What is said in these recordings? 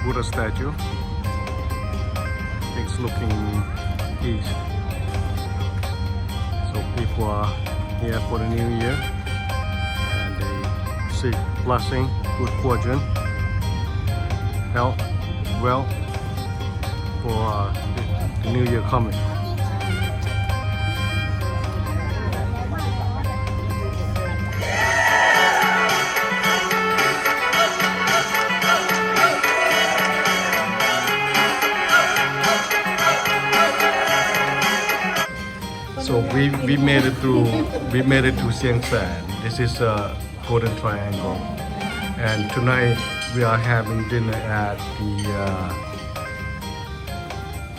Buddha statue. It's looking east. So people are here for the new year and they seek blessing, good fortune, health, wealth for the new year coming. So we made it through Siang San. This is a golden triangle, and tonight we are having dinner at the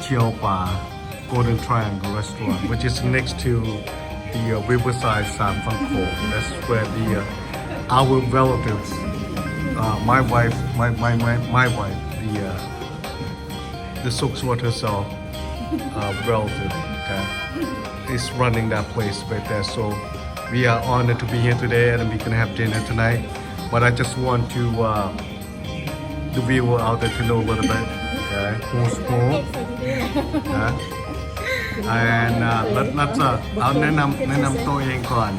Chiao Pa Golden Triangle restaurant, which is next to the riverside Sam Phang Kho. That's where our relatives, my wife, the Sokswater Saw relative. Okay? Is running that place right there, so we are honored to be here today and we can have dinner tonight. But I just want to the viewer out there to know a little bit, okay? Who's who, and let's เอาแนะนำตัวเองก่อน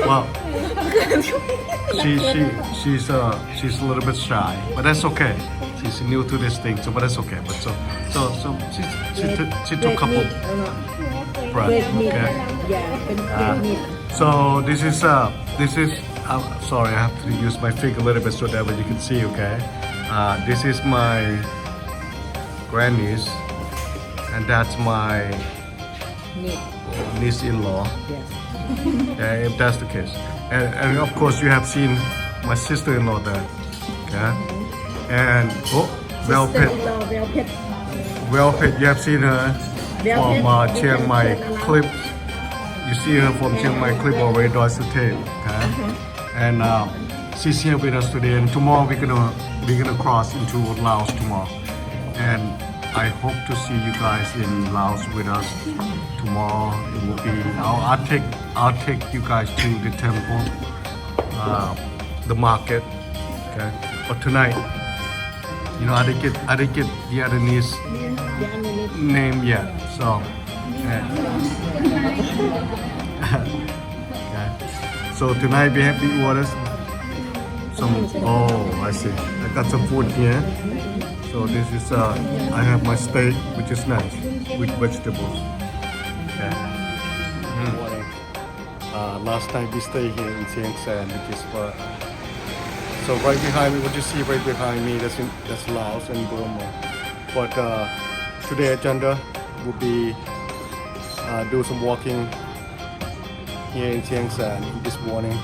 Well, she's a little bit shy, but that's okay. She's new to this thing, but that's okay. But so she took a couple breaths. Okay. So this is sorry, I have to use my finger a little bit so that you can see. Okay. This is my grandniece, and that's my niece-in-law. If that's the case, and of course you have seen my sister-in-law there. Okay. And Well Pit, you have seen her from Chiang Mai clip. You see her from Chiang Mai clip already, Doi Sutet. Okay? And she's here with us today. And tomorrow we're gonna cross into Laos tomorrow. And I hope to see you guys in Laos with us tomorrow. It will be. I'll take you guys to the temple, the market. Okay, but tonight. You know, I didn't get the other niece name yet, so yeah. Okay. So tonight we have the orders. I see. I got some food here. So this is I have my steak, which is nice, with vegetables. Okay. Last time we stayed here in Siang San, which is so right behind me, what you see right behind me, that's Laos and Burma. But today's agenda will be do some walking here in Siang San this morning,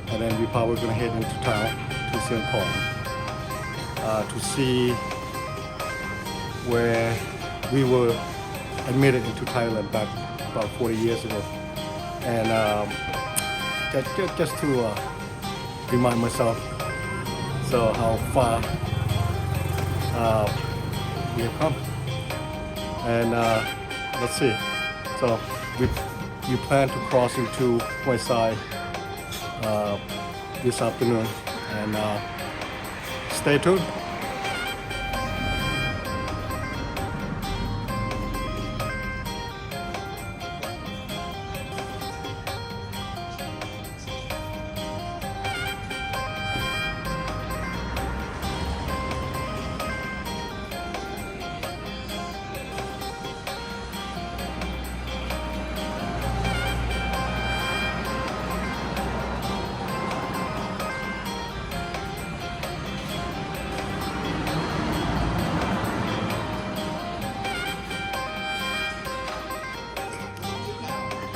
and then we probably gonna head into town to Siang Kong to see where we were admitted into Thailand back about 40 years ago, and just to remind myself how far we have come, and let's see. So we plan to cross into Hoi Sai this afternoon, and stay tuned.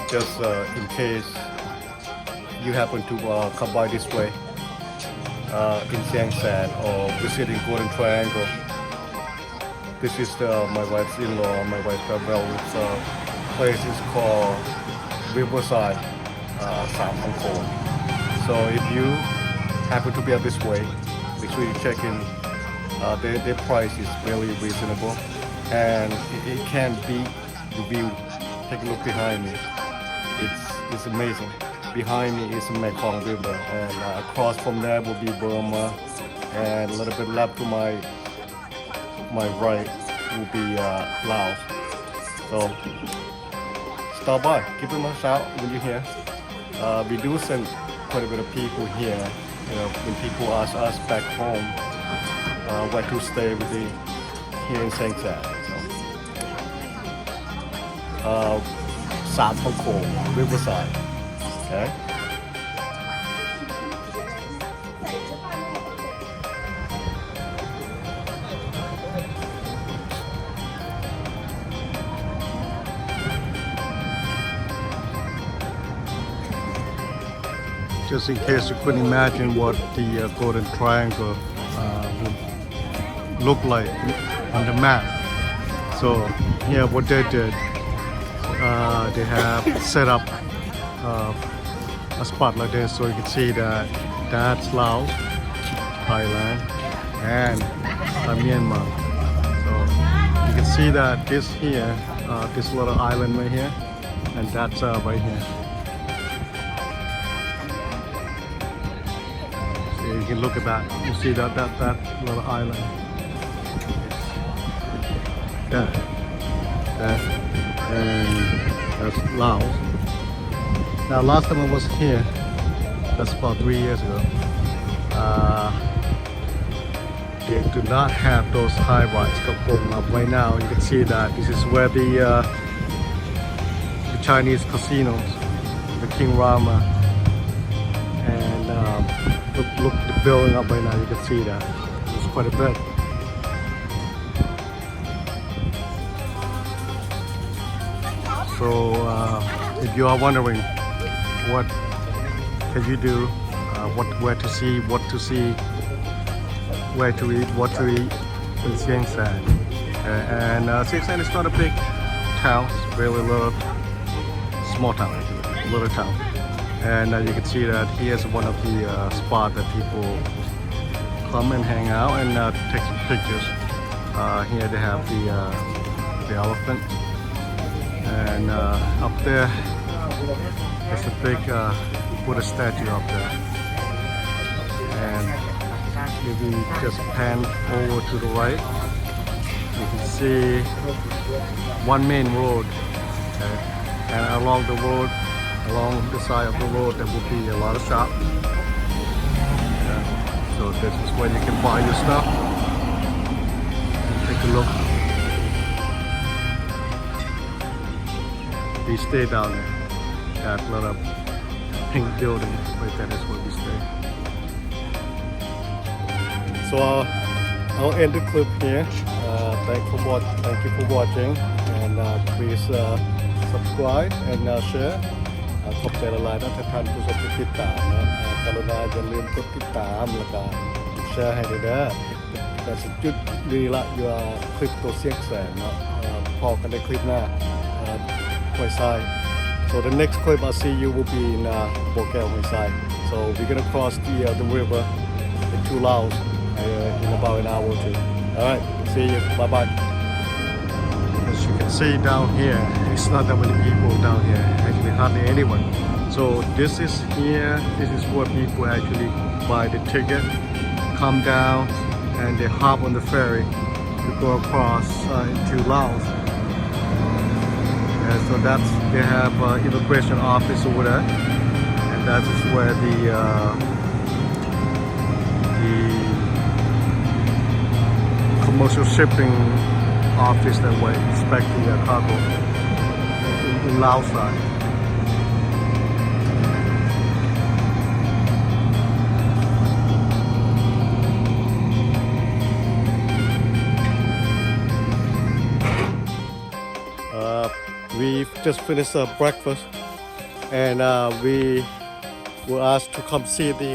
Just in case you happen to come by this way in Siang San or visiting Golden Triangle. This is my wife's in-law, my wife's relative's place is called Riverside Sam Phang Kho. So if you happen to be up this way, make sure you check in. Their price is really reasonable, and it can be the view. Take a look behind me. It's amazing. behind me is the Mekong River, and across from there will be Burma, and a little bit left to my right will be Laos. So stop by, give them a shout when you're here. We do send quite a bit of people here. When people ask us back home where to stay with the here in Saint Sad. So, สามแหลมทอง Riverside. Okay. Just in case you couldn't imagine what the Golden Triangle would look like on the map. So here what they did, they have set up a spot like this so you can see that that's Laos, Thailand, and Myanmar. So you can see that this here, this little island right here, and that's right here. You can look at that. You see that little island. That and that's Laos. Now, last time I was here, that's about 3 years ago. They do not have those high rises going up right now. You can see that this is where the Chinese casinos, the King Rama, and look the building up right now. You can see that it's quite a bit. So if you are wondering what can you do, where to see, what to see, where to eat, what to eat in Siang San. And Siang San is not a big town, it's really little, small town, little town. And you can see that here's one of the spots that people come and hang out and take some pictures. Here they have the elephant. And up there, there's a big Buddha statue up there. And if we just pan over to the right, you can see one main road. Okay? And along the road, along the side of the road, there will be a lot of shops. Yeah. So this is where you can buy your stuff. Take a look. We stay down there. That little pink building right there is where we stay. So I'll end the clip here. Thank you for watching, and please subscribe and share. ขอบใจหลายๆนะท่านผู้ชมที่ติดตามนะกรุณาอย่าลืมกดติดตามแล้วก็แชร์ให้ด้วยนะแต่สุดจุดดีละอยู่คลิปตัวเสียงแสงเนาะพอกันในคลิปหน้าห้วยทราย So the next clip I see you will be in Bokeoห้วยทราย So we're gonna cross the river into Laos in about an hour or two. Alright, see you. Bye bye. As you can see down here, it's not that many people down here. Actually, hardly anyone. So this is here. This is where people actually buy the ticket, come down, and they hop on the ferry to go across into Laos. And so that's they have immigration office over there, and that is where the commercial shipping office that way inspecting their cargo in Laos side. We've just finished breakfast, and we were asked to come see the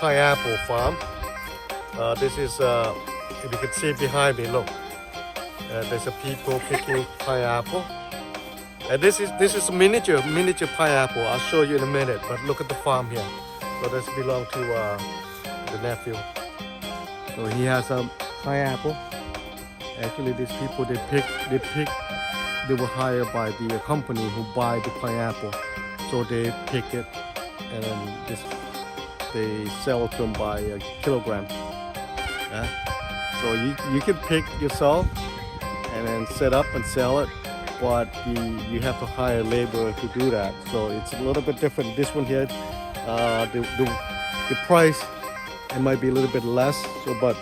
pineapple farm. This is, if you can see behind me, look. There's a people picking pineapple, and this is a miniature pineapple. I'll show you in a minute. But look at the farm here. So this belongs to the nephew. So he has a pineapple. Actually, these people they were hired by the company who buy the pineapple. so they pick it and then they sell to them by a kilogram. Yeah. So you can pick yourself and then set up and sell it, but you have to hire labor to do that. So it's a little bit different. This one here, the price it might be a little bit less. So but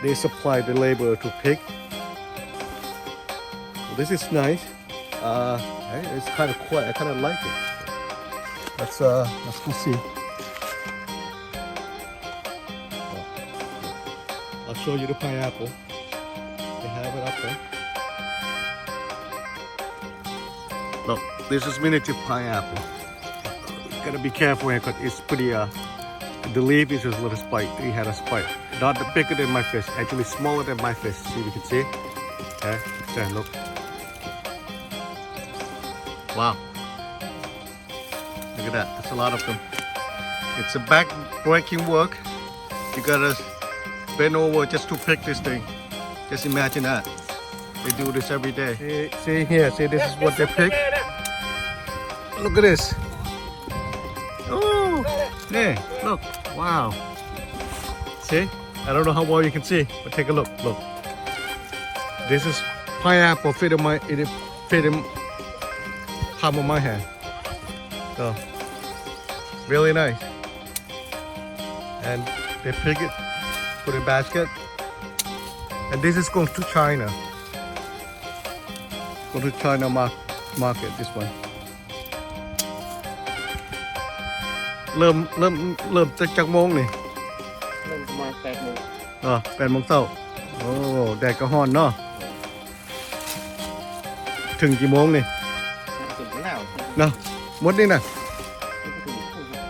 they supply the labor to pick. So this is nice. It's kind of quiet. I kind of like it. Let's go see. I'll show you the pineapple. They have it up there. Look, this is miniature pineapple. Gotta be careful here because it's pretty. The leaf is just a little spike. It had a spike. Not bigger than my fist. Actually smaller than my fist. See if you can see. Okay. There, look. Wow. Look at that. That's a lot of them. It's a back-breaking work. You gotta bend over just to pick this thing. Just imagine that. They do this every day. See here. See, this is what they pick. Look at this. Oh, hey, look. Wow. See? I don't know how well you can see, but take a look. Look. This is pineapple fit in palm of my hand. So, really nice. And they pick it, put in a basket. And this is going to China. Go to China market, this one. เริ่มจากโมงนี่เริ่มประมาณ8 โมง8 โมงเช้าโอ้แดดก็ร้อนเนาะถึงกี่โมงนี่ถึงแล้วเนาะหมดนี่น่ะ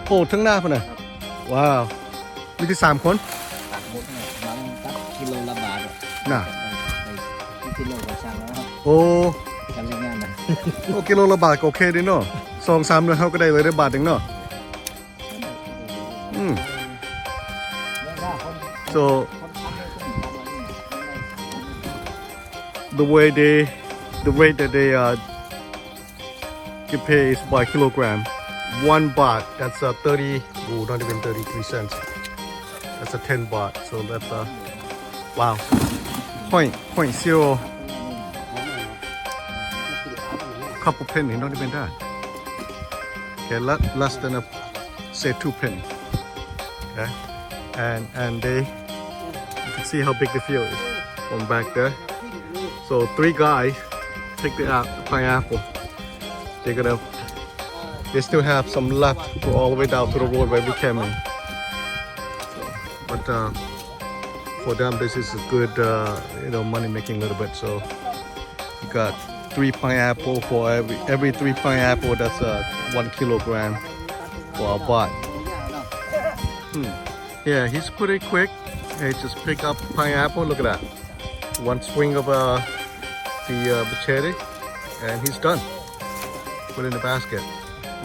โอ้ทั้งหน้าพุ่นน่ะว้าวมีที่3 คนตักหมดน่ะบางตักกิโลละบาทน่ะกิโลละช่างแล้วโอ้กันเรื่องงานน่ะโอ้กิโลละบาทก็โอเคดีเนาะ 2-3 เดือนเฮาก็ได้เลยได้บาทนึงเนาะSo the rate that they get paid is by kilogram. 1 baht, that's 30, not even 33 cents. That's a 10 baht. So that's wow. .0 couple penny, not even that. Okay, less than say 2 penny. Okay, and you can see how big the field is from back there. So 3 guys picked the pineapple. They still have some left to go all the way down to the road where we came in. But for them, this is a good, money making a little bit. So you got 3 pineapple for every 3 pineapple. That's 1 kilogram for a baht. Yeah, he's pretty quick. He just pick up pineapple. Look at that. 1 swing of the machete, and he's done. Put in the basket.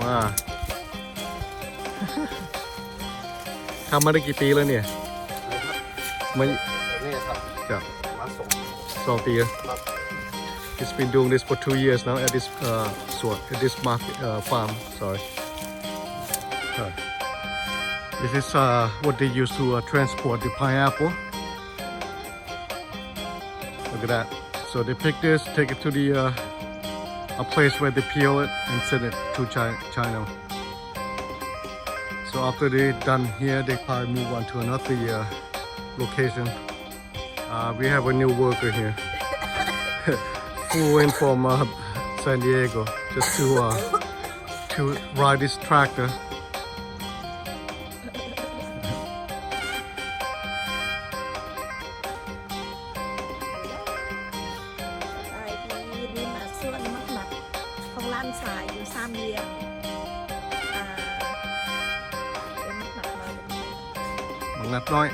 Wow. ทำมาได้กี่ปีแล้วเนี่ยไม่นี่ครับจ้ะมา2 ปีแล้ว He's been doing this for 2 years now at this market farm. Sorry. This is what they use to transport the pineapple. Look at that. So they pick this, take it to the a place where they peel it and send it to China. So after they're done here, they probably move on to another location. We have a new worker here. Flew in from San Diego just to ride this tractor. Ngặt nói